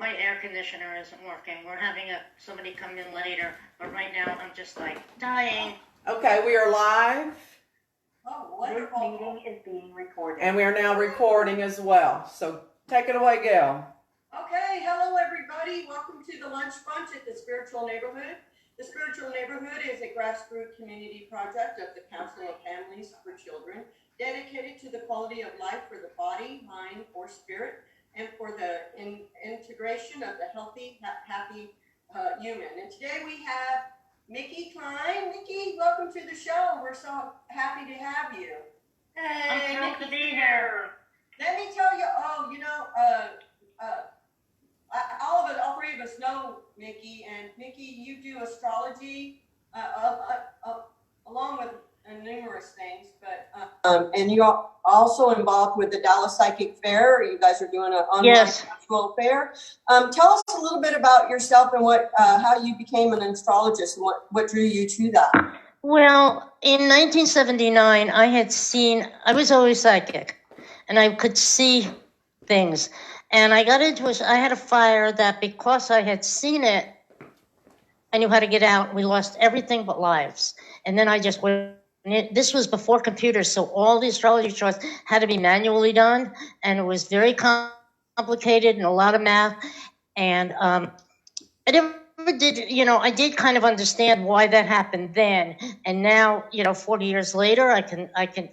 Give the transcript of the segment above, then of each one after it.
my air conditioner isn't working. We're having somebody come in later, but right now I'm just like dying. Okay, we are live. Oh, wonderful. This meeting is being recorded. And we are now recording as well. So take it away, Gail. Okay, hello everybody. Welcome to the Lunch Bunch at the Spiritual Neighborhood. The Spiritual Neighborhood is a grassroots community project of the Council of Families for Children, dedicated to the quality of life for the body, mind, or spirit, and for the integration of the healthy, happy human. And today we have Mickey Klein. Mickey, welcome to the show. We're so happy to have you. Hey, I'm thrilled to be here. Let me tell you, all three of us know Mickey, and Mickey, you do astrology along with numerous things, but and you are also involved with the Dallas Psychic Fair. You guys are doing an online virtual fair. Tell us a little bit about yourself and how you became an astrologist and what drew you to that. Well, in 1979, I was always psychic, and I could see things. And I got into I had a fire that because I had seen it, I knew how to get out. We lost everything but lives. And then I just went. This was before computers, so all the astrology charts had to be manually done, and it was very complicated and a lot of math. And I never did, I did kind of understand why that happened then. And now, 40 years later, I can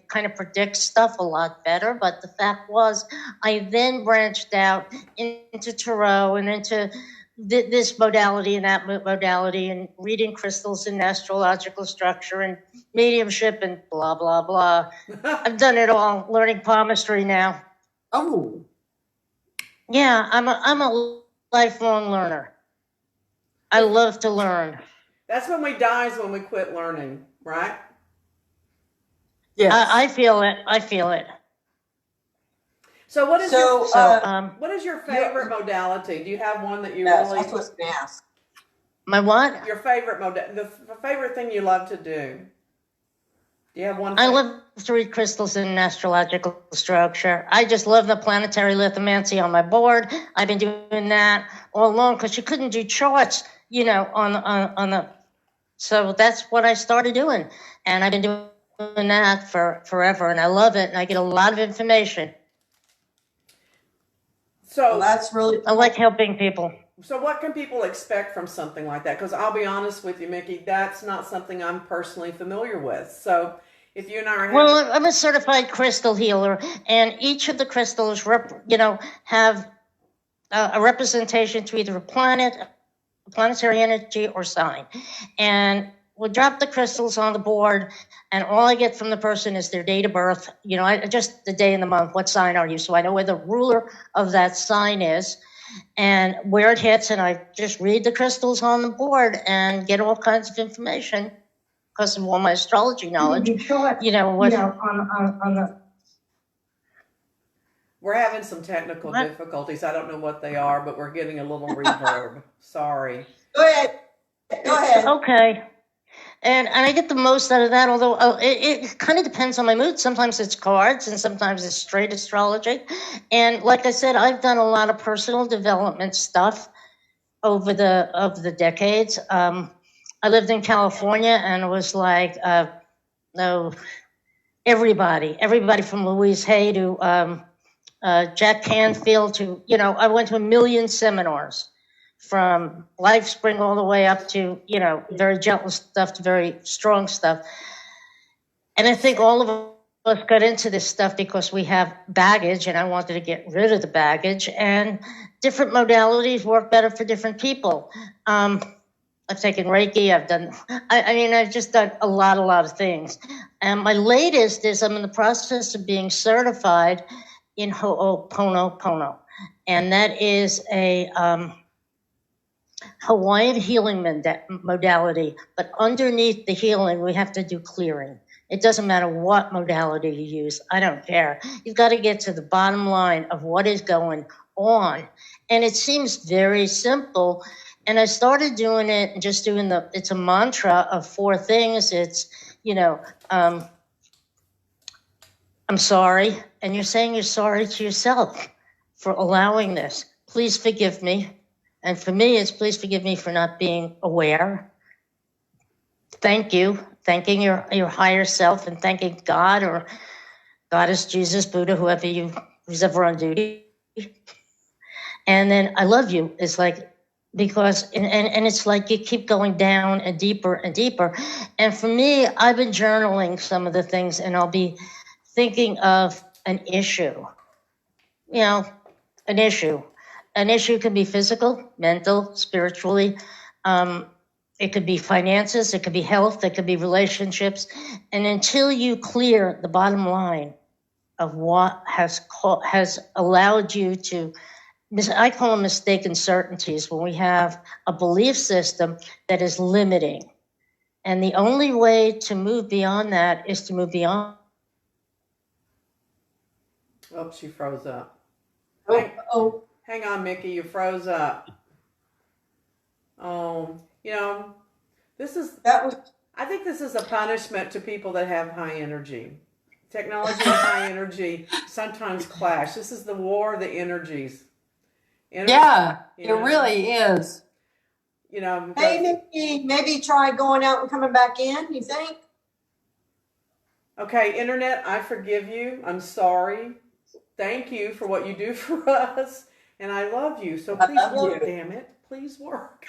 kind of predict stuff a lot better. But the fact was, I then branched out into tarot and into this modality and that modality, and reading crystals and astrological structure and mediumship and blah, blah, blah. I've done it all, learning palmistry now. Oh. Yeah, I'm a lifelong learner. I love to learn. That's when we die, is when we quit learning, right? Yes. I feel it. So what is what is your favorite modality? Do you have one that you really? That's what I was going to ask. My what? Your favorite the favorite thing you love to do. Do you have one? I love to read crystals and astrological structure. I just love the planetary lithomancy on my board. I've been doing that all along because you couldn't do charts, on the. So that's what I started doing, and I've been doing that for forever, and I love it, and I get a lot of information. So that's really I like helping people. So what can people expect from something like that? Because I'll be honest with you, Mickey, that's not something I'm personally familiar with. So if you and I are well, I'm a certified crystal healer, and each of the crystals, have a representation to either a planet, a planetary energy, or sign. And we'll drop the crystals on the board, and all I get from the person is their date of birth. Just the day and the month. What sign are you? So I know where the ruler of that sign is and where it hits, and I just read the crystals on the board and get all kinds of information because of all my astrology knowledge. We're having some technical difficulties. I don't know what they are, but we're getting a little reverb. Sorry. Go ahead. Okay. And I get the most out of that, although it kind of depends on my mood. Sometimes it's cards and sometimes it's straight astrology. And like I said, I've done a lot of personal development stuff over the decades. I lived in California, and it was like, everybody from Louise Hay to Jack Canfield to, I went to a million seminars. From life spring all the way up to, very gentle stuff to very strong stuff. And I think all of us got into this stuff because we have baggage, and I wanted to get rid of the baggage. And different modalities work better for different people. I've taken Reiki. I've just done a lot of things. And my latest is I'm in the process of being certified in Ho'oponopono. And that is a Hawaiian healing modality, but underneath the healing, we have to do clearing. It doesn't matter what modality you use. I don't care. You've got to get to the bottom line of what is going on. And it seems very simple. And I started doing it and just doing it's a mantra of 4 things. It's, I'm sorry. And you're saying you're sorry to yourself for allowing this. Please forgive me. And for me, it's please forgive me for not being aware. Thank you. Thanking your higher self and thanking God or Goddess, Jesus, Buddha, who's ever on duty. And then I love you. It's like, because, and it's like you keep going down and deeper and deeper. And for me, I've been journaling some of the things, and I'll be thinking of an issue. You know, an issue. An issue can be physical, mental, spiritually. It could be finances, it could be health, it could be relationships. And until you clear the bottom line of what has allowed you to, I call them mistaken certainties, when we have a belief system that is limiting. And the only way to move beyond that is to move beyond. Oh, she froze up. Oh, Hang on, Mickey, you froze up. I think this is a punishment to people that have high energy. Technology and high energy sometimes clash. This is the war of the energies. Yeah, it really is. hey, Nikki, maybe try going out and coming back in, you think? Okay, Internet, I forgive you. I'm sorry. Thank you for what you do for us. And I love you. So please work, damn it. Please work.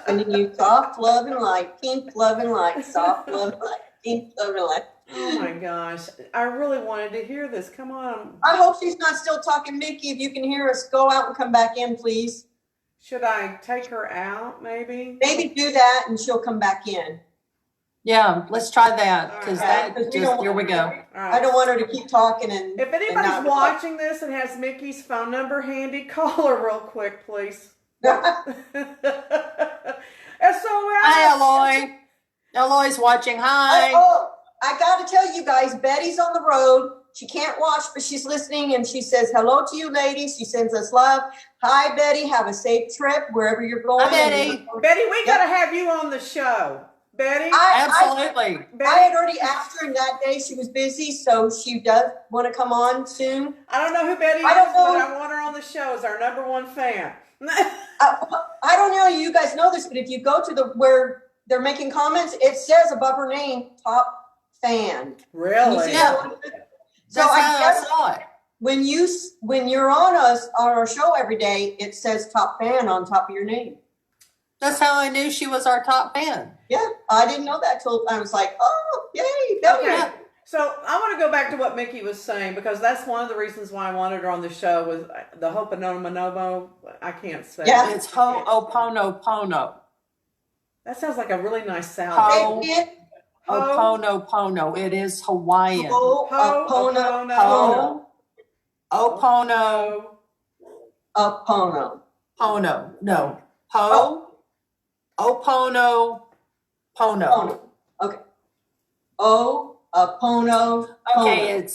Sending you soft love and light, pink love and light, soft love and light, pink love and light. Oh my gosh. I really wanted to hear this. Come on. I hope she's not still talking. Mickey, if you can hear us, go out and come back in, please. Should I take her out, maybe? Maybe do that and she'll come back in. Yeah, let's try that, because Alright. that just, here we go. All right. I don't want her to keep talking and. If anybody's watching this and has Mickey's phone number handy, call her real quick, please. SOS. Hi, Eloy. Eloy's watching. Hi. Oh, I got to tell you guys, Betty's on the road. She can't watch, but she's listening, and she says hello to you, ladies. She sends us love. Hi, Betty. Have a safe trip wherever you're going. Hi, Betty. Betty, we got to have you on the show. Betty? Absolutely. I had already asked her, and that day she was busy, so she does want to come on soon. I don't know who Betty is, I don't know. but I want her on the show as our #1 fan. I don't know if you guys know this, but if you go to where they're making comments, it says above her name, top fan. Really? Yeah. So That's I how guess saw it. when you're on our show every day, it says top fan on top of your name. That's how I knew she was our top fan. Yeah, I didn't know that till I was like, oh, yay. That Okay. So I want to go back to what Mickey was saying, because that's one of the reasons why I wanted her on the show, was the Ho'oponopono. I can't say. Yeah. It's Ho'oponopono. That sounds like a really nice sound. Ho- Say it. Ho'oponopono. It is Hawaiian. Ho'oponopono. Opono. Opono. Pono. No. Opono. Pono. Opono. Okay. Opono. Okay,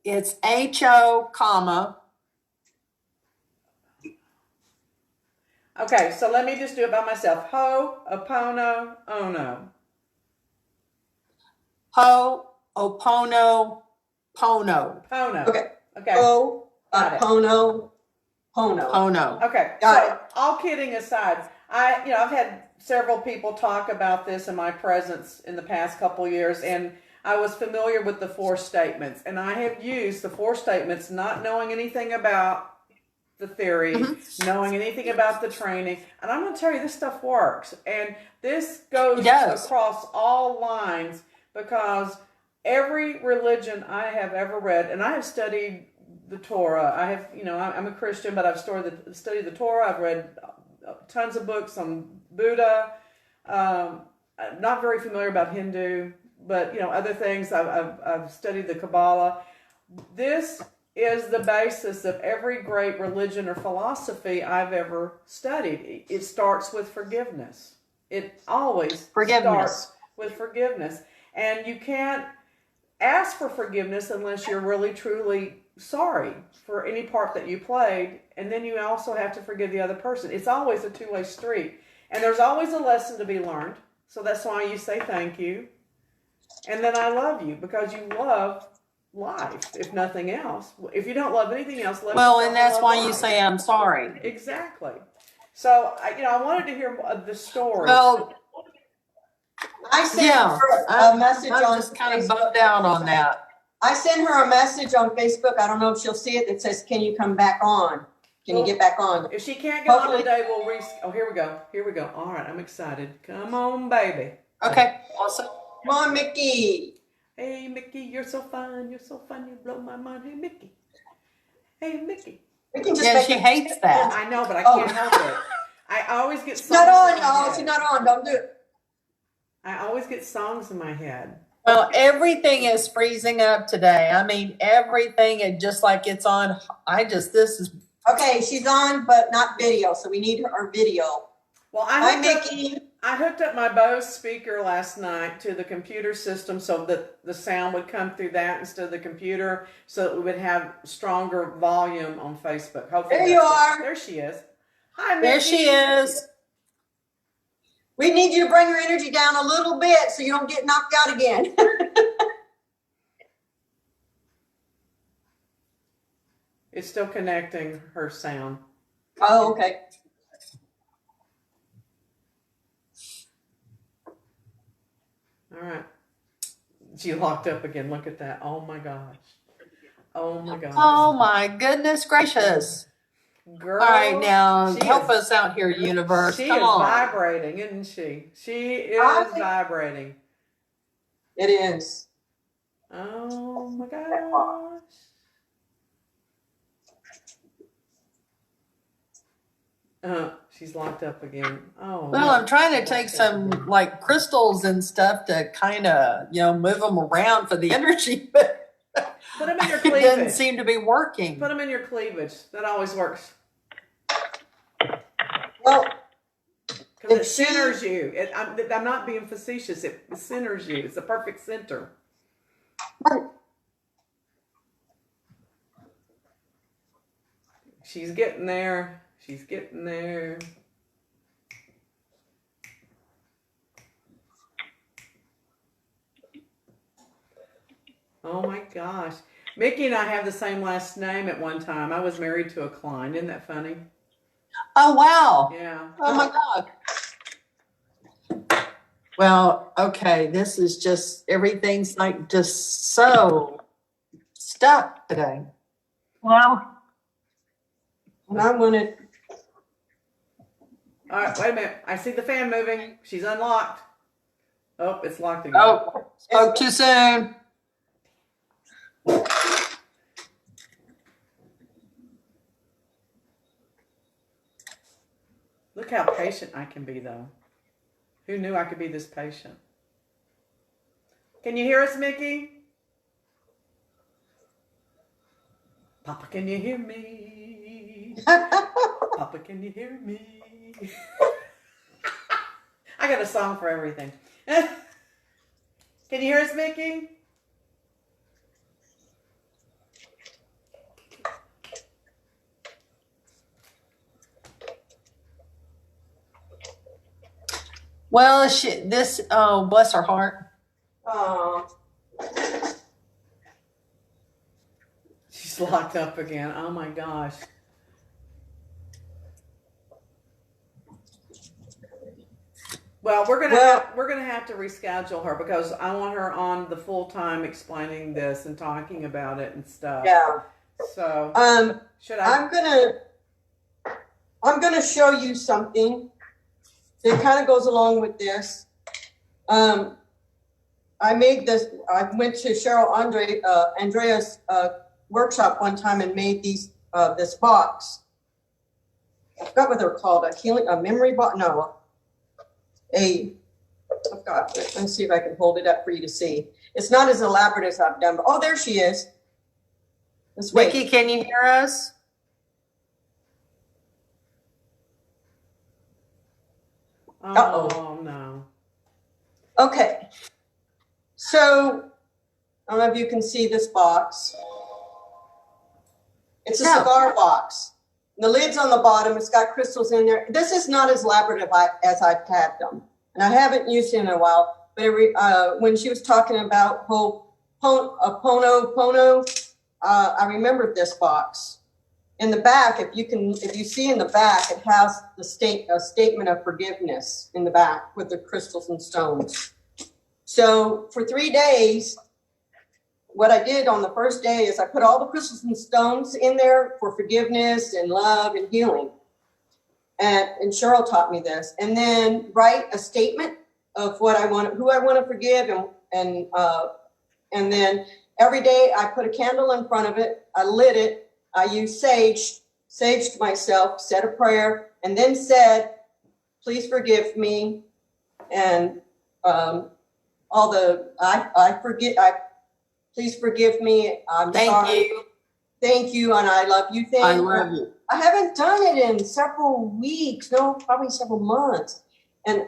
it's H-O, comma. Okay, so let me just do it by myself. Ho'opono, ono. Ho'opono, pono. Pono. Okay. Okay. Got it. Opono. Pono. Pono. Okay. Got So all kidding aside, I've had several people talk about this in my presence in the past couple years, and I was familiar with the 4 statements, and I have used the 4 statements, not knowing anything about the theory, knowing anything about the training, and I'm going to tell you, this stuff works, and this goes across all lines, because every religion I have ever read, and I have studied the Torah. I have, I'm a Christian, but I've studied the Torah. I've read tons of books on Buddha. I'm not very familiar about Hindu, but other things. I've studied the Kabbalah. This is the basis of every great religion or philosophy I've ever studied. It starts with forgiveness. It always starts with forgiveness. And you can't ask for forgiveness unless you're really, truly sorry for any part that you played. And then you also have to forgive the other person. It's always a two-way street. And there's always a lesson to be learned. So that's why you say thank you. And then I love you, because you love life, if nothing else. If you don't love anything else, Well, and that's why you say I'm sorry. Exactly. So, I wanted to hear the story. Well, I sent yeah, her a message I'm on just kind of Facebook. bummed out on that. I sent her a message on Facebook. I don't know if she'll see it. That says, "Can you come back on? Can you get back on?" If she can't get on Hopefully- today, we'll oh, here we go. Here we go. All right, I'm excited. Come on, baby. Okay, awesome. Come on, Mickey. Hey, Mickey, you're so fun. You're so fun. You blow my mind. Hey, Mickey. Hey, Mickey. We can just Yeah, make she it. hates that. I know, but I Oh. can't help it. I always get She's not songs on, in my y'all. head. She's not on. Don't do it. I always get songs in my head. Well, everything is freezing up today. I mean, everything is just like it's on. This is. Okay, she's on, but not video. So we need her video. Well, Hi, Mickey. I hooked up my Bose speaker last night to the computer system so that the sound would come through that instead of the computer, so that we would have stronger volume on Facebook. Hopefully, There you are. There she is. Hi, Mickey. There she is. We need you to bring your energy down a little bit so you don't get knocked out again. It's still connecting her sound. Oh, okay. All right. She locked up again. Look at that. Oh my gosh. Oh my gosh. Oh my goodness gracious! Girl. All right, now she help is- us out here, universe. She Come is on. vibrating, isn't she? She is I think- vibrating. It is. Oh my gosh. She's locked up again. Oh. Well, I'm trying to take some like crystals and stuff to kind of move them around for the energy, but Put them in your it doesn't cleavage. seem to be working. Put them in your cleavage. That always works. Well, Because it If she- centers you. I'm not being facetious. It centers you. It's the perfect center. She's getting there. She's getting there. Oh my gosh. Mickey and I have the same last name at one time. I was married to a Klein. Isn't that funny? Oh wow! Yeah. Oh my god! Well, okay, this is just everything's like just so stuck today. Well, and I wanted. All right, wait a minute. I see the fan moving. She's unlocked. Oh, it's locked again. Oh, spoke too soon. Look how patient I can be, though. Who knew I could be this patient? Can you hear us, Mickey? Papa, can you hear me? Papa, can you hear me? I got a song for everything. Can you hear us, Mickey? Well, oh, bless her heart. Oh, She's locked up again. Oh my gosh. Well, we're gonna have to reschedule her because I want her on the full time explaining this and talking about it and stuff. yeah. So should I? I'm gonna show you something that kind of goes along with this. I made this. I went to Cheryl Andrea's workshop one time and made this box. I forgot what they're called. A memory box? No. I've got it. Let's see if I can hold it up for you to see. It's not as elaborate as I've done, but oh, there she is. Let's wait. Vicky, can you hear us? Oh no. Okay. So, I don't know if you can see this box. It's a No. cigar box. The lid's on the bottom. It's got crystals in there. This is not as elaborate as I've had them. And I haven't used it in a while. But when she was talking about Pono, I remembered this box. in the back, if you see in the back, it has a statement of forgiveness in the back with the crystals and stones. So for 3 days, what I did on the first day is I put all the crystals and stones in there for forgiveness and love and healing. And Cheryl taught me this. And then write a statement of who I want to forgive, and then every day I put a candle in front of it. I lit it. I used saged myself, said a prayer, and then said, "Please forgive me," and please forgive me. I'm Thank sorry. you. Thank you, and I love you. I love you. I haven't done it in several weeks, no, probably several months. And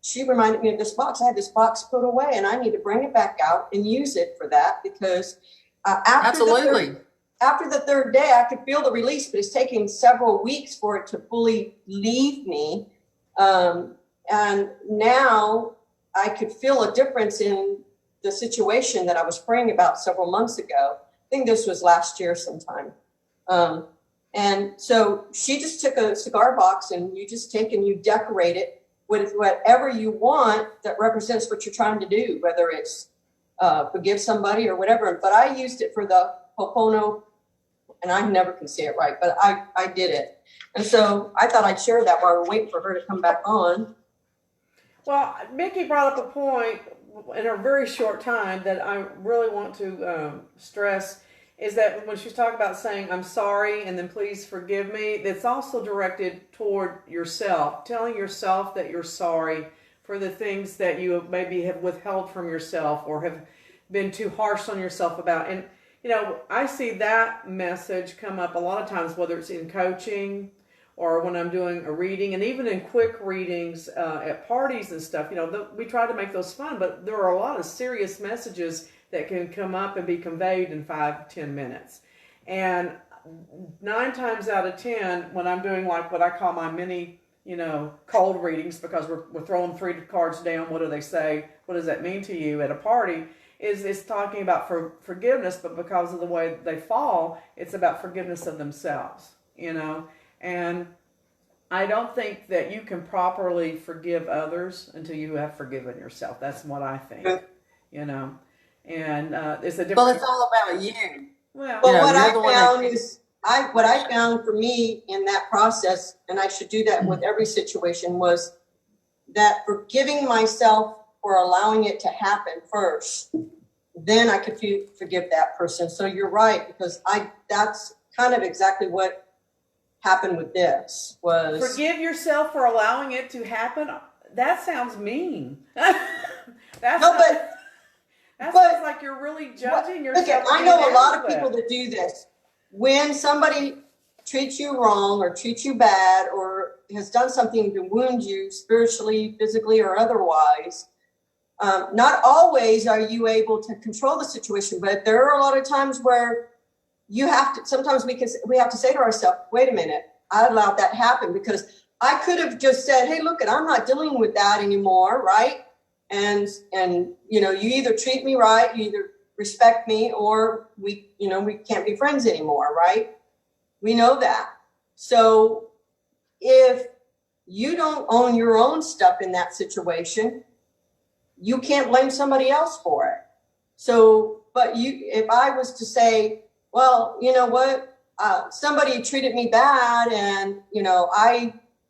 she reminded me of this box. I had this box put away, and I need to bring it back out and use it for that, because Absolutely. after the third day, I could feel the release, but it's taking several weeks for it to fully leave me. And now I could feel a difference in the situation that I was praying about several months ago. I think this was last year sometime. And so she just took a cigar box, and you just take and you decorate it with whatever you want that represents what you're trying to do, whether it's forgive somebody or whatever. But I used it for the Ho'opono, and I never can say it right, but I did it. And so I thought I'd share that while we're waiting for her to come back on. Well, Mickey brought up a point in a very short time that I really want to stress, is that when she's talking about saying, "I'm sorry," and then "please forgive me," that's also directed toward yourself, telling yourself that you're sorry for the things that you maybe have withheld from yourself or have been too harsh on yourself about. And, I see that message come up a lot of times, whether it's in coaching or when I'm doing a reading, and even in quick readings at parties and stuff. We try to make those fun, but there are a lot of serious messages that can come up and be conveyed in 5-10 minutes. And 9 times out of 10, when I'm doing like what I call my mini, cold readings, because we're throwing 3 cards down, what do they say? What does that mean to you at a party? Is talking about forgiveness, but because of the way they fall, it's about forgiveness of themselves, And I don't think that you can properly forgive others until you have forgiven yourself. That's what I think, And it's a different. Well, it's all about you. Well, What I found for me in that process, and I should do that with every situation, was that forgiving myself for allowing it to happen first, then I could forgive that person. So you're right, because that's kind of exactly what happened with this was. Forgive yourself for allowing it to happen? That sounds mean. That sounds like you're really judging yourself. Look, I know a lot of people that do this. When somebody treats you wrong or treats you bad or has done something to wound you spiritually, physically, or otherwise, not always are you able to control the situation, but there are a lot of times where you have to, sometimes we have to say to ourselves, wait a minute, I allowed that happen, because I could have just said, hey, look, I'm not dealing with that anymore, right? And you either treat me right, you either respect me, or we can't be friends anymore, right? We know that. So if you don't own your own stuff in that situation, you can't blame somebody else for it. So, if I was to say, well, you know what, somebody treated me bad, and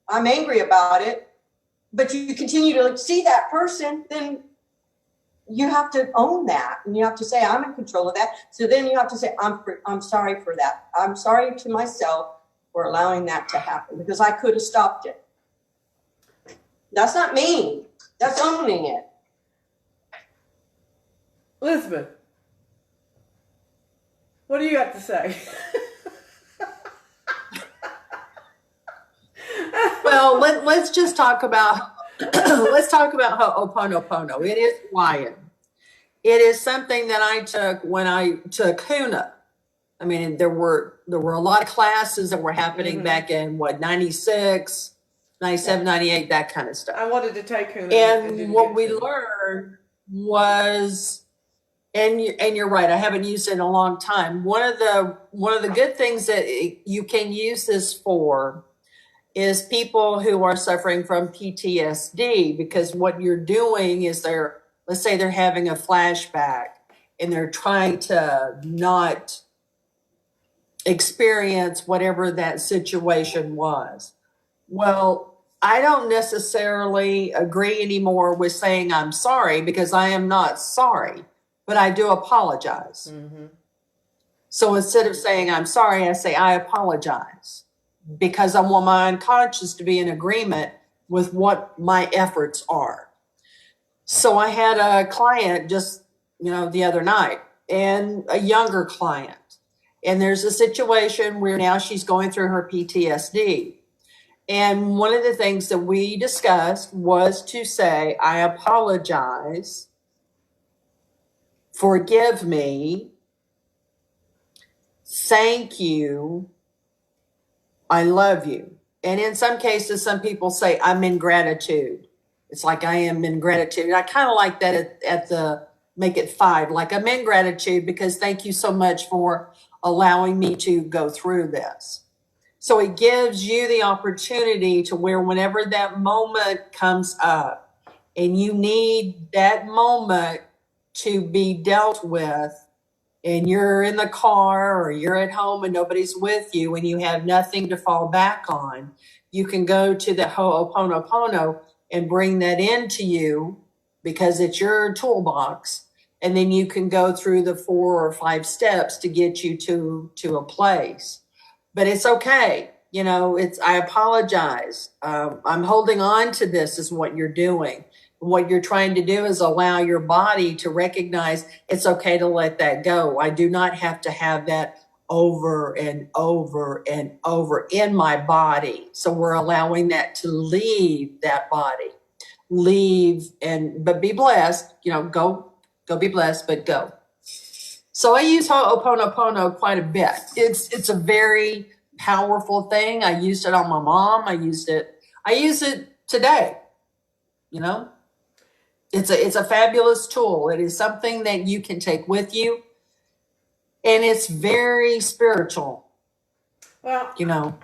I'm angry about it, but you continue to see that person, then you have to own that, and you have to say, I'm in control of that. So then you have to say, I'm sorry for that. I'm sorry to myself for allowing that to happen, because I could have stopped it. That's not mean. That's owning it. Elizabeth, what do you have to say? Well, let's just talk about Ho'oponopono. It is Hawaiian. It is something that I took when I took Huna. I mean, there were a lot of classes that were happening back in 96, 97, 98, that kind of stuff. I wanted to take Huna. And what we learned was And you're right. I haven't used it in a long time. One of the good things that you can use this for is people who are suffering from PTSD, because what you're doing is let's say they're having a flashback and they're trying to not experience whatever that situation was. Well, I don't necessarily agree anymore with saying I'm sorry, because I am not sorry, but I do apologize. Mm-hmm. So instead of saying I'm sorry, I say I apologize, because I want my unconscious to be in agreement with what my efforts are. So I had a client just, the other night, and a younger client. And there's a situation where now she's going through her PTSD. And one of the things that we discussed was to say, I apologize, forgive me, thank you, I love you. And in some cases, some people say, I'm in gratitude. It's like I am in gratitude. And I kind of like that at the, make it 5, like I'm in gratitude because thank you so much for allowing me to go through this. So it gives you the opportunity to where whenever that moment comes up and you need that moment to be dealt with, and you're in the car or you're at home and nobody's with you and you have nothing to fall back on, you can go to the Ho'oponopono and bring that into you, because it's your toolbox. And then you can go through the 4 or 5 steps to get you to a place. But it's okay. I apologize. I'm holding on to this is what you're doing. What you're trying to do is allow your body to recognize it's okay to let that go. I do not have to have that over and over and over in my body. So we're allowing that to leave that body. But be blessed, go be blessed, but go. So I use Ho'oponopono quite a bit. It's a very powerful thing. I used it on my mom. I use it today, It's a fabulous tool. It is something that you can take with you, and it's very spiritual. Well,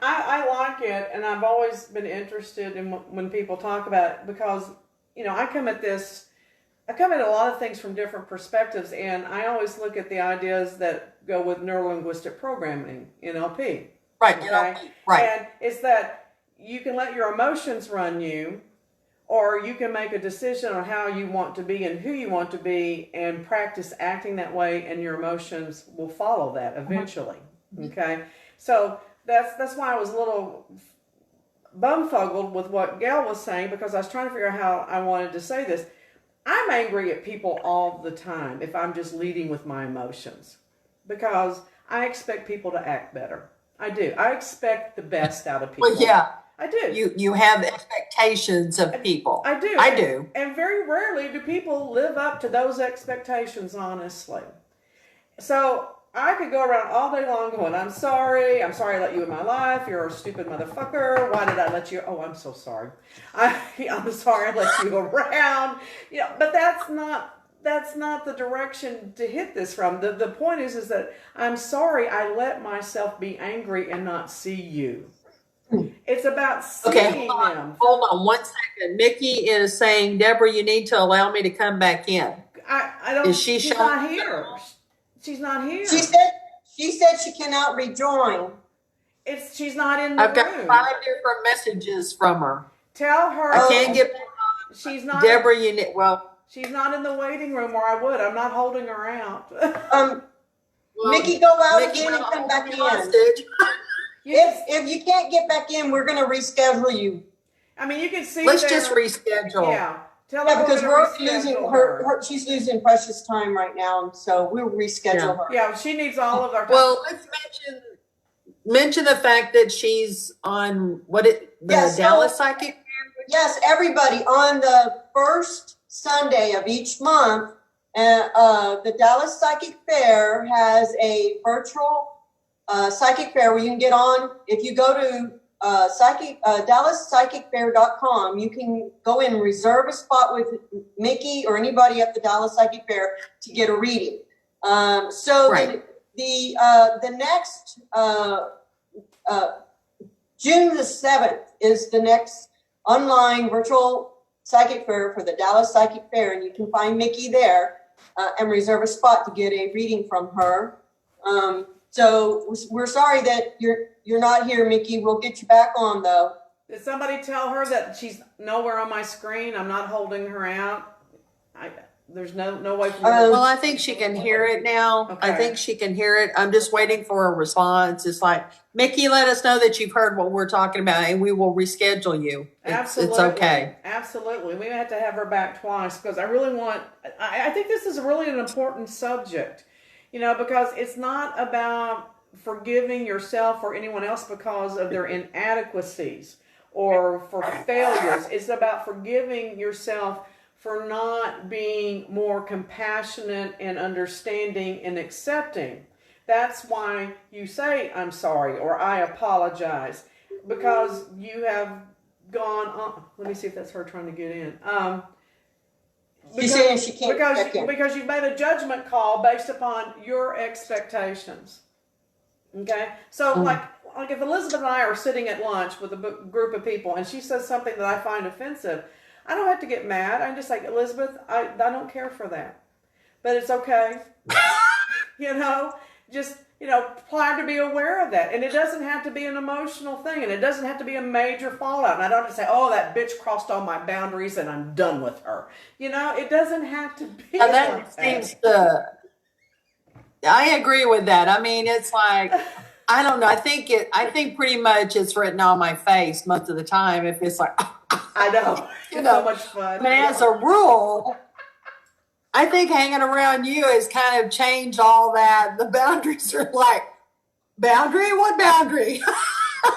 I like it, and I've always been interested in when people talk about it, because I come at a lot of things from different perspectives, and I always look at the ideas that go with neuro-linguistic programming, NLP. Right, okay? NLP, right. And it's that you can let your emotions run you, or you can make a decision on how you want to be and who you want to be, and practice acting that way, and your emotions will follow that eventually. Okay? So that's why I was a little bumfugled with what Gail was saying, because I was trying to figure out how I wanted to say this. I'm angry at people all the time if I'm just leading with my emotions, because I expect people to act better. I do. I expect the best out of people. Well, yeah. I do. You have expectations of people. I do. I do. And very rarely do people live up to those expectations, honestly. So I could go around all day long going, I'm sorry I let you in my life, you're a stupid motherfucker, why did I let you, oh, I'm so sorry. I'm sorry I let you around. But that's not the direction to hit this from. The point is that I'm sorry I let myself be angry and not see you. It's about seeing them. Hold on 1 second. Mickey is saying, Deborah, you need to allow me to come back in. I don't. Is she she's not here. She's not here. She said she cannot rejoin. She's not in the room. I've got 5 different messages from her. Tell her I can't get. She's not. Deborah, you need. Well, she's not in the waiting room, or I would. I'm not holding her out. Mickey, go out again and come back in. If you can't get back in, we're going to reschedule you. I mean, you can see. Let's just reschedule. Yeah. Tell her because we're losing her. She's losing precious time right now, so we'll reschedule her. Yeah, she needs all of our time. Well, let's mention the fact that she's on Dallas Psychic Fair. Yes, everybody, on the first Sunday of each month, the Dallas Psychic Fair has a virtual psychic fair where you can get on. If you go to DallasPsychicFair.com, you can go in and reserve a spot with Mickey or anybody at the Dallas Psychic Fair to get a reading. So Right. the next June the 7th is the next online virtual psychic fair for the Dallas Psychic Fair, and you can find Mickey there and reserve a spot to get a reading from her. So we're sorry that you're not here, Mickey. We'll get you back on though. Did somebody tell her that she's nowhere on my screen? I'm not holding her out. There's no way for me. Well, I think she can hear it now. I Okay. think she can hear it. I'm just waiting for a response. It's like, Mickey, let us know that you've heard what we're talking about, and we will reschedule you. Absolutely. It's okay. Absolutely. We have to have her back twice because I really want, I think this is really an important subject, because it's not about forgiving yourself or anyone else because of their inadequacies or for failures. It's about forgiving yourself for not being more compassionate and understanding and accepting. That's why you say, I'm sorry, or I apologize, because you have gone on. Let me see if that's her trying to get in. She's saying she can't check in. Because you've made a judgment call based upon your expectations. Okay? So, like if Elizabeth and I are sitting at lunch with a group of people and she says something that I find offensive, I don't have to get mad. I'm just like, Elizabeth, I don't care for that. But it's okay. Just, try to be aware of that. And it doesn't have to be an emotional thing. And it doesn't have to be a major fallout. And I don't have to say, oh, that bitch crossed all my boundaries and I'm done with her. It doesn't have to be Now, like that seems to, I agree with that. I mean, it's like, I don't know. I think pretty much it's written on my face most of the time. If it's like, I know. It's so much fun. But as a rule, I think hanging around you has kind of changed all that. The boundaries are like, boundary? What boundary?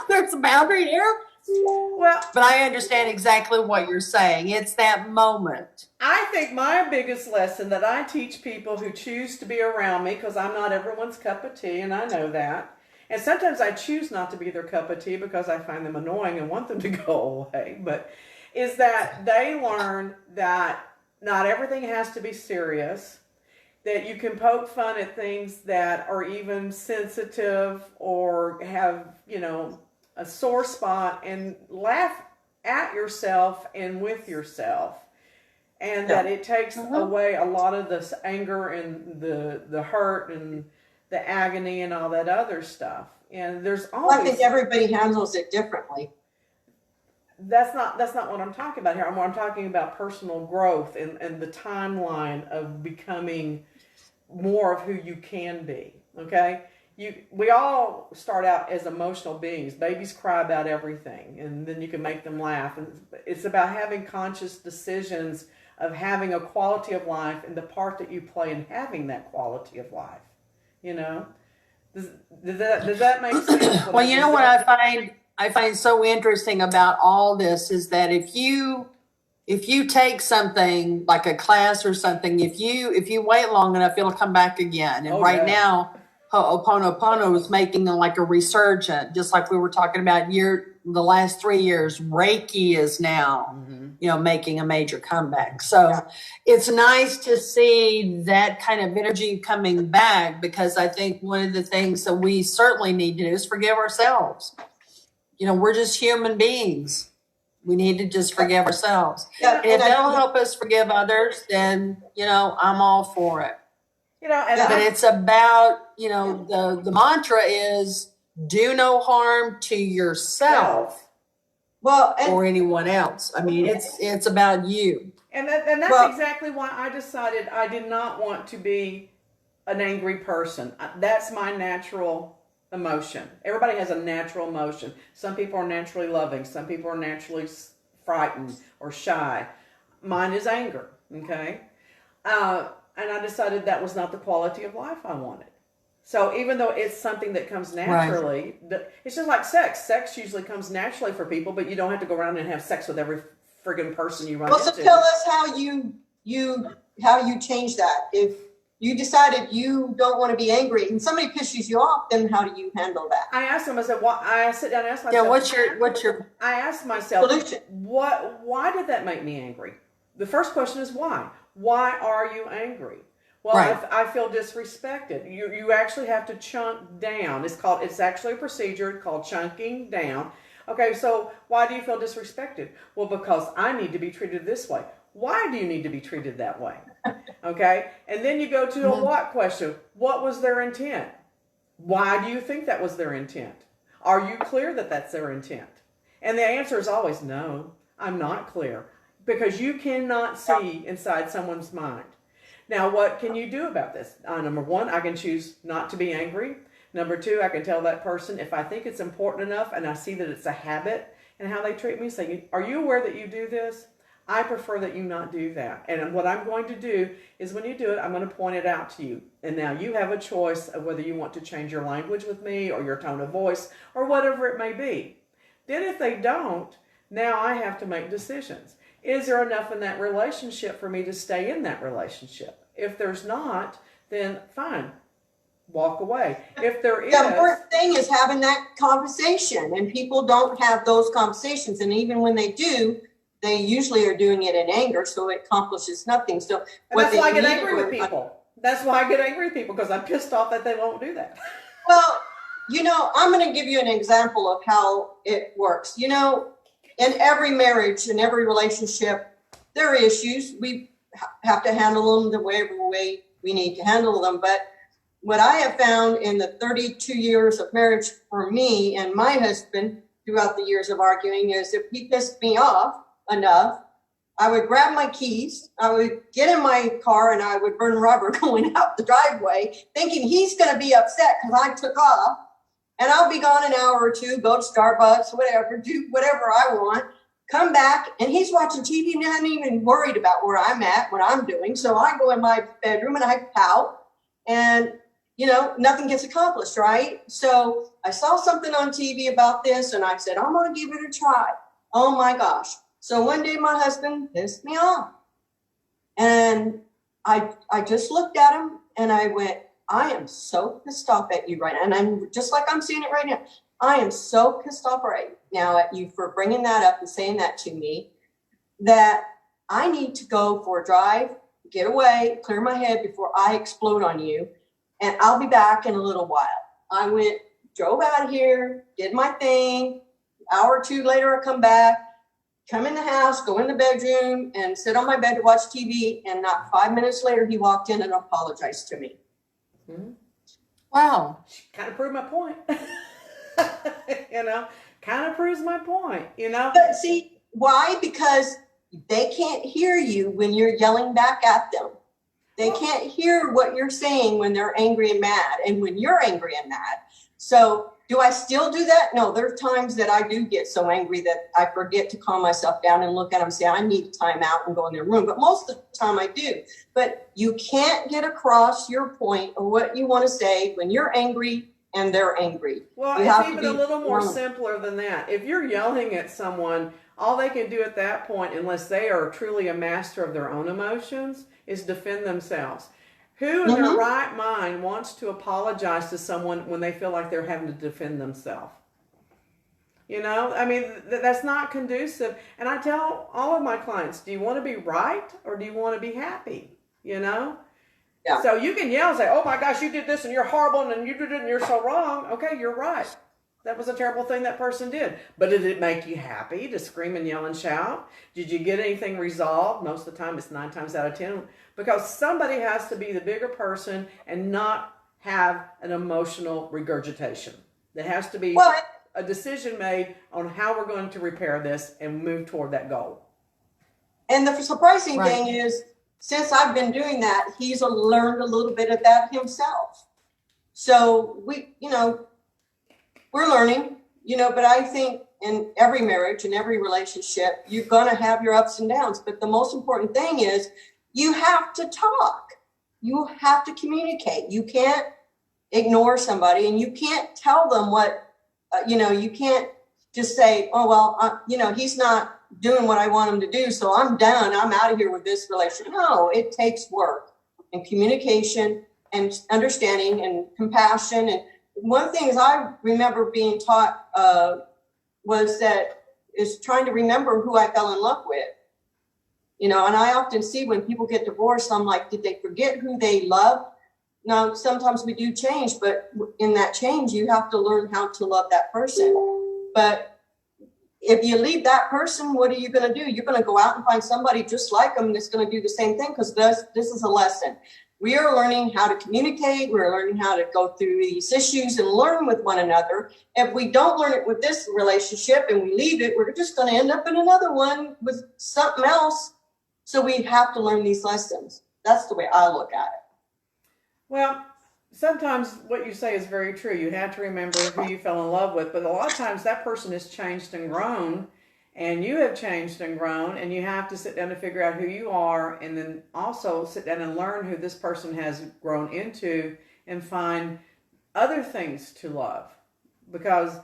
There's a boundary here? Well, but I understand exactly what you're saying. It's that moment. I think my biggest lesson that I teach people who choose to be around me, because I'm not everyone's cup of tea, and I know that. And sometimes I choose not to be their cup of tea because I find them annoying and want them to go away. But is that they learn that not everything has to be serious, that you can poke fun at things that are even sensitive or have, a sore spot and laugh at yourself and with yourself. And that it takes away a lot of this anger and the hurt and the agony and all that other stuff. And there's always... I think everybody handles it differently. That's not what I'm talking about here. I'm talking about personal growth and the timeline of becoming more of who you can be. Okay? We all start out as emotional beings. Babies cry about everything, and then you can make them laugh. And it's about having conscious decisions of having a quality of life and the part that you play in having that quality of life. Does that make sense? Well, what I find so interesting about all this is that if you take something like a class or something, if you wait long enough, it'll come back again. And now, Ho'oponopono is making like a resurgent, just like we were talking about the last 3 years. Reiki is now, making a major comeback. So it's nice to see that kind of energy coming back, because I think one of the things that we certainly need to do is forgive ourselves. We're just human beings. We need to just forgive ourselves. Yeah, and if that'll help us forgive others, then, I'm all for it. But it's about, the mantra is do no harm to yourself or anyone else. I mean, it's about you. And that's exactly why I decided I did not want to be an angry person. That's my natural emotion. Everybody has a natural emotion. Some people are naturally loving. Some people are naturally frightened or shy. Mine is anger. Okay. And I decided that was not the quality of life I wanted. So even though it's something that comes naturally, it's just like sex. Sex usually comes naturally for people, but you don't have to go around and have sex with every friggin' person you run into. So tell us how you change that. If you decided you don't want to be angry and somebody pisses you off, then how do you handle that? I asked him, I said, why, I sit down and ask myself. Yeah, what's your I asked myself, Solution. why did that make me angry? The first question is why? Why are you angry? Well, Right. I feel disrespected. You actually have to chunk down. It's actually a procedure called chunking down. Okay, so why do you feel disrespected? Well, because I need to be treated this way. Why do you need to be treated that way? Okay, and then you go to a what question. What was their intent? Why do you think that was their intent? Are you clear that that's their intent? And the answer is always no, I'm not clear, because you cannot see inside someone's mind. Now, what can you do about this? Number one, I can choose not to be angry. Number two, I can tell that person if I think it's important enough and I see that it's a habit and how they treat me, say, are you aware that you do this? I prefer that you not do that. And what I'm going to do is when you do it, I'm going to point it out to you. And now you have a choice of whether you want to change your language with me or your tone of voice or whatever it may be. Then if they don't, now I have to make decisions. Is there enough in that relationship for me to stay in that relationship? If there's not, then fine, walk away. If there is... The important thing is having that conversation, and people don't have those conversations. And even when they do, they usually are doing it in anger, so it accomplishes nothing. So that's why I get angry with people. That's why I get angry with people, because I'm pissed off that they won't do that. Well, I'm going to give you an example of how it works. In every marriage, in every relationship, there are issues. We have to handle them the way we need to handle them. But what I have found in the 32 years of marriage for me and my husband throughout the years of arguing is if he pissed me off enough, I would grab my keys, I would get in my car, and I would burn rubber going out the driveway, thinking he's going to be upset because I took off. And I'll be gone an hour or two, go to Starbucks, whatever, do whatever I want, come back, and he's watching TV and not even worried about where I'm at, what I'm doing. So I go in my bedroom and I pout, and, nothing gets accomplished, right? So I saw something on TV about this, and I said, I'm going to give it a try. Oh, my gosh. So one day my husband pissed me off. And I just looked at him, and I went, I am so pissed off at you right now. And I'm just like I'm seeing it right now. I am so pissed off right now at you for bringing that up and saying that to me, that I need to go for a drive, get away, clear my head before I explode on you. And I'll be back in a little while. I drove out of here, did my thing. An hour or two later, I come back, come in the house, go in the bedroom, and sit on my bed to watch TV. And not 5 minutes later, he walked in and apologized to me. Mm-hmm. Wow. Kind of proved my point. Kind of proves my point, But see, why? Because they can't hear you when you're yelling back at them. They can't hear what you're saying when they're angry and mad, and when you're angry and mad. So do I still do that? No, there's times that I do get so angry that I forget to calm myself down and look at them and say, I need time out and go in their room. But most of the time I do. But you can't get across your point or what you want to say when you're angry and they're angry. Well, it's even a little more simpler than that. If you're yelling at someone, all they can do at that point, unless they are truly a master of their own emotions, is defend themselves. Who in their right mind wants to apologize to someone when they feel like they're having to defend themselves? That's not conducive. And I tell all of my clients, do you want to be right or do you want to be happy? Yeah. So you can yell and say, oh my gosh, you did this and you're horrible and you did it and you're so wrong. Okay, you're right. That was a terrible thing that person did. But did it make you happy to scream and yell and shout? Did you get anything resolved? Most of the time, it's 9 times out of 10. Because somebody has to be the bigger person and not have an emotional regurgitation. There has to be a decision made on how we're going to repair this and move toward that goal. And the surprising thing is, since I've been doing that, he's learned a little bit of that himself. So we're learning, but I think in every marriage, in every relationship, you're going to have your ups and downs. But the most important thing is you have to talk. You have to communicate. You can't ignore somebody, and you can't tell them what, you can't just say, oh, well, he's not doing what I want him to do, so I'm done. I'm out of here with this relationship. No, it takes work. and communication and understanding and compassion. And one of the things I remember being taught was that is trying to remember who I fell in love with. You know, and I often see when people get divorced, I'm like, did they forget who they loved? Now, sometimes we do change, but in that change, you have to learn how to love that person. But if you leave that person, what are you going to do? You're going to go out and find somebody just like them that's going to do the same thing, because this is a lesson. We are learning how to communicate. We're learning how to go through these issues and learn with one another. If we don't learn it with this relationship and we leave it, we're just going to end up in another one with something else. So we have to learn these lessons. That's the way I look at it. Well, sometimes what you say is very true. You have to remember who you fell in love with, but a lot of times that person has changed and grown, and you have changed and grown, and you have to sit down and figure out who you are, and then also sit down and learn who this person has grown into and find other things to love. Because,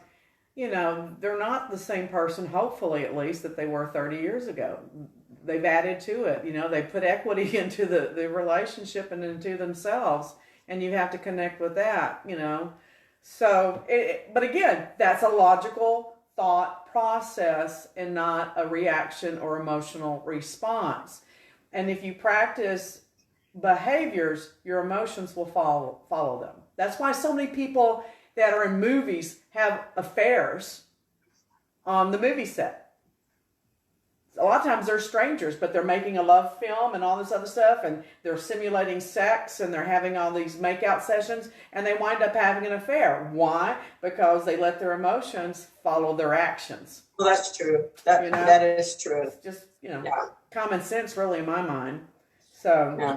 you know, they're not the same person, hopefully at least, that they were 30 years ago. They've added to it, you know, they put equity into the relationship and into themselves, and you have to connect with that, you know. So, but again, that's a logical thought process and not a reaction or emotional response. And if you practice behaviors, your emotions will follow them. That's why so many people that are in movies have affairs on the movie set. A lot of times they're strangers, but they're making a love film and all this other stuff, and they're simulating sex, and they're having all these makeout sessions, and they wind up having an affair. Why? Because they let their emotions follow their actions. Well, that's true. That, You know? that is true. It's just, you know, Yeah. common sense really in my mind. So, Yeah.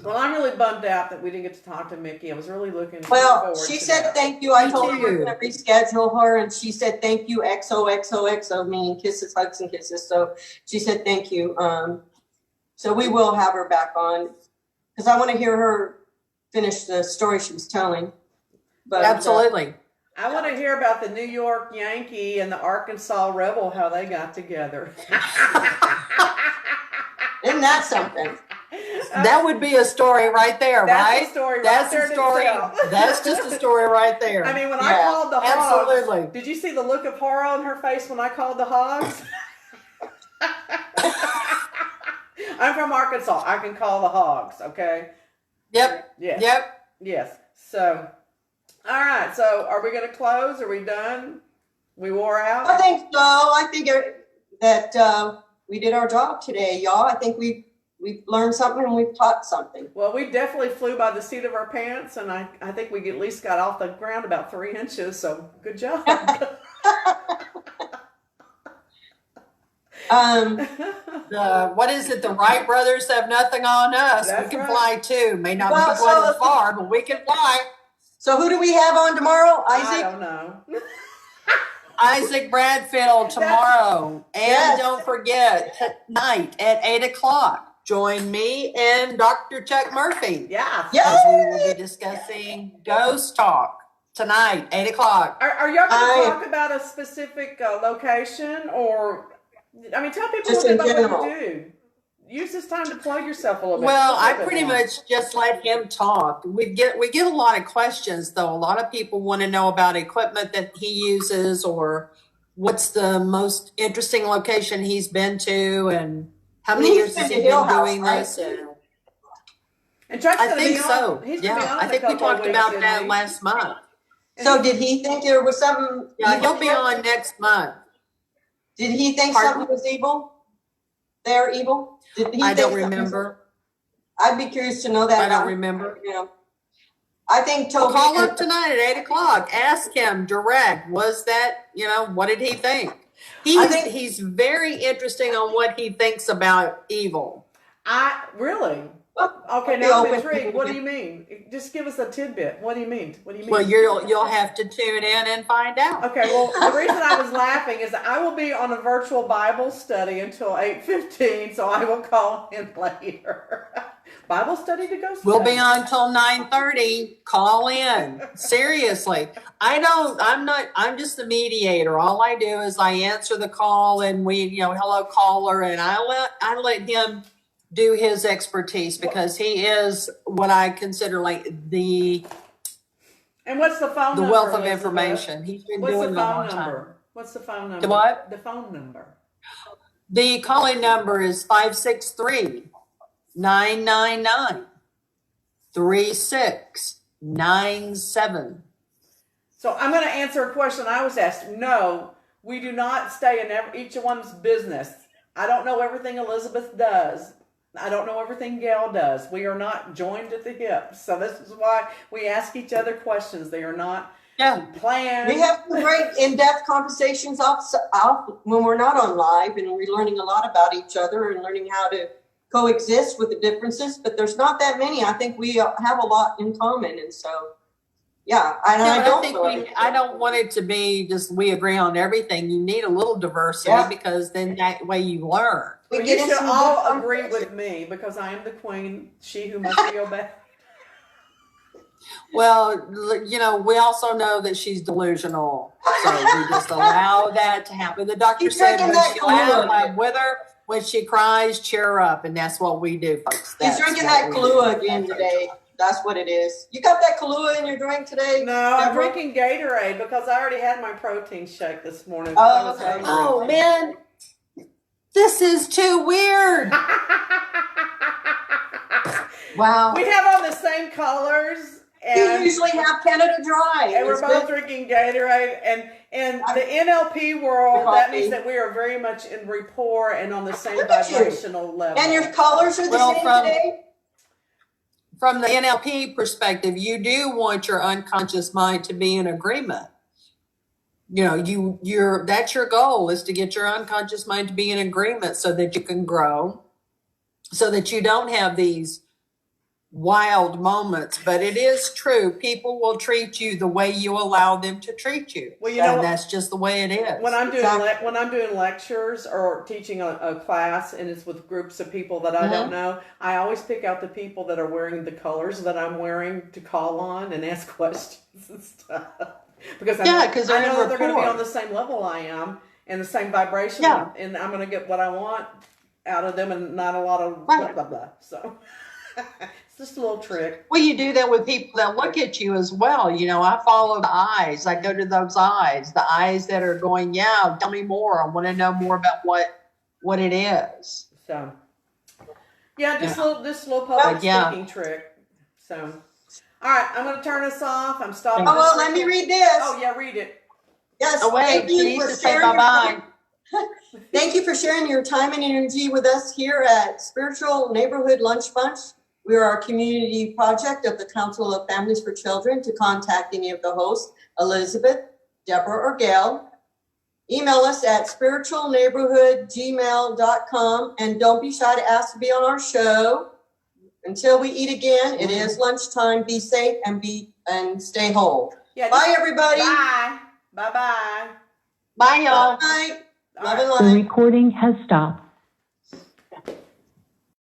well, I'm really bummed out that we didn't get to talk to Mickey. I was really looking Well, forward she to said that. thank you. I Me told her we're too. going to reschedule her, and she said thank you, XOXOXO, meaning kisses, hugs, and kisses. So she said thank you. So we will have her back on, because I want to hear her finish the story she was telling. But Absolutely. I want to hear about the New York Yankee and the Arkansas Rebel, how they got together. isn't that something? That would be a story right there, That's right? a story right That's there a in story. itself. That's just a story right there. I mean, when I Yeah, called the hogs, absolutely. did you see the look of horror on her face when I called the hogs? I'm from Arkansas. I can call the hogs, okay? Yep. Yes. Yep. Yes. So, all right. So, are we going to close? Are we done? We wore I out? think so. I think that we did our job today, y'all. I think we've learned something and we've taught something. Well, we definitely flew by the seat of our pants, and I think we at least got off the ground about 3 inches, so good job. What is it? The Wright brothers have nothing on us. That's we can right. fly too. May not Well, be going so- as far, but we can fly. So who do we have on tomorrow? I Isaac? don't know. Isaac Bradfield tomorrow. And Yes. don't forget, tonight at 8 o'clock, join me and Dr. Chuck Murphy Yeah. Yeah. as we will be discussing Ghost Talk tonight, 8 o'clock. Are y'all going I- to talk about a specific location, or I mean, tell people Just a little in bit about what general. you do. Use this time to plug yourself a little bit. Well, Just a I little bit pretty more. much just let him talk. We get a lot of questions though. A lot of people want to know about equipment that he uses, or what's the most interesting location he's been to, and how many He's years been has to he Hill been House, doing right? this? And And Chuck's I gonna think be on. so. He's gonna be Yeah, on I in a think we couple of talked weeks, about didn't that we? last month. So did he think there was something Yeah, evil he'll be there? on next month. Did he think Pardon? something was evil? They're evil? Did he I don't think something was- remember. I'd be curious to know that. I don't about- remember. You know, I think Well, Toby. call up tonight at 8 o'clock. Ask him direct. Was that, what did he think? I think- He's very interesting on what he thinks about evil. I really. Well, Okay, I'd be now I'm open. intrigued. What do you mean? Just give us a tidbit. What do you mean? What do you mean? Well, you'll have to tune in and find out. Okay, well, the reason I was laughing is that I will be on a virtual Bible study until 8:15, so I will call in later. Bible study to go. We'll study. be on till 9:30. Call in. Seriously. I'm just the mediator. All I do is I answer the call, and we, hello caller, and I let him do his expertise because he is what I consider like the And what's the phone number? wealth of Elizabeth? information. He's been What's doing the it a phone long number? time. What's the phone number? The what? The phone number. The calling number is 563-999-3697. So I'm going to answer a question I was asked. No, we do not stay in each one's business. I don't know everything Elizabeth does. I don't know everything Gail does. We are not joined at the hip. So this is why we ask each other questions. They are not planned. We have some great in-depth conversations off when we're not on live, and we're learning a lot about each other and learning how to coexist with the differences. But there's not that many. I think we have a lot in common, and so yeah. And I don't want it to be just we agree on everything. You need a little diversity because then that way you learn. Well, you should all agree with me because I am the queen, she who must be obeyed. Well, we also know that she's delusional, so we just allow that to happen. The doctor said when she laughs, I'm with her. When she cries, cheer her up, and that's what we do, folks. He's drinking that Kahlua again today. That's what it is. You got that Kahlua in your drink today? No, I'm drinking Gatorade because I already had my protein shake this morning. Oh, okay. Oh, man. This is too weird. Wow. We have on the same colors. You usually have Canada Dry. And we're both drinking Gatorade. And in the NLP world, that means that we are very much in rapport and on the same vibrational level. And your colors are the same today? From the NLP perspective, you do want your unconscious mind to be in agreement. That's your goal is to get your unconscious mind to be in agreement so that you can grow, so that you don't have these wild moments. But it is true. People will treat you the way you allow them to treat you. Well, and that's just the way it is. When I'm doing lectures or teaching a class and it's with groups of people that I don't know, I always pick out the people that are wearing the colors that I'm wearing to call on and ask questions and stuff. Because I know that they're going to be on the same level I am and the same vibration, and I'm going to get what I want out of them and not a lot of blah, blah, blah. So it's just a little trick. Well, you do that with people that look at you as well. I follow the eyes. I go to those eyes, the eyes that are going, tell me more. I want to know more about what it is. So, this little public speaking trick. So. All right, I'm going to turn us off. I'm stopping. Oh, well, let me read this. Oh, yeah, read it. Yes. Thank you for sharing bye-bye. Thank you for sharing your time and energy with us here at Spiritual Neighborhood Lunch Bunch. We are a community project of the Council of Families for Children. To contact any of the hosts, Elizabeth, Deborah, or Gail, email us at spiritualneighborhood@gmail.com, and don't be shy to ask to be on our show. Until we eat again, it is lunchtime. Be safe and stay whole. Bye, everybody. Bye. Bye-bye. Bye, y'all. Bye. Love and The light. recording has stopped.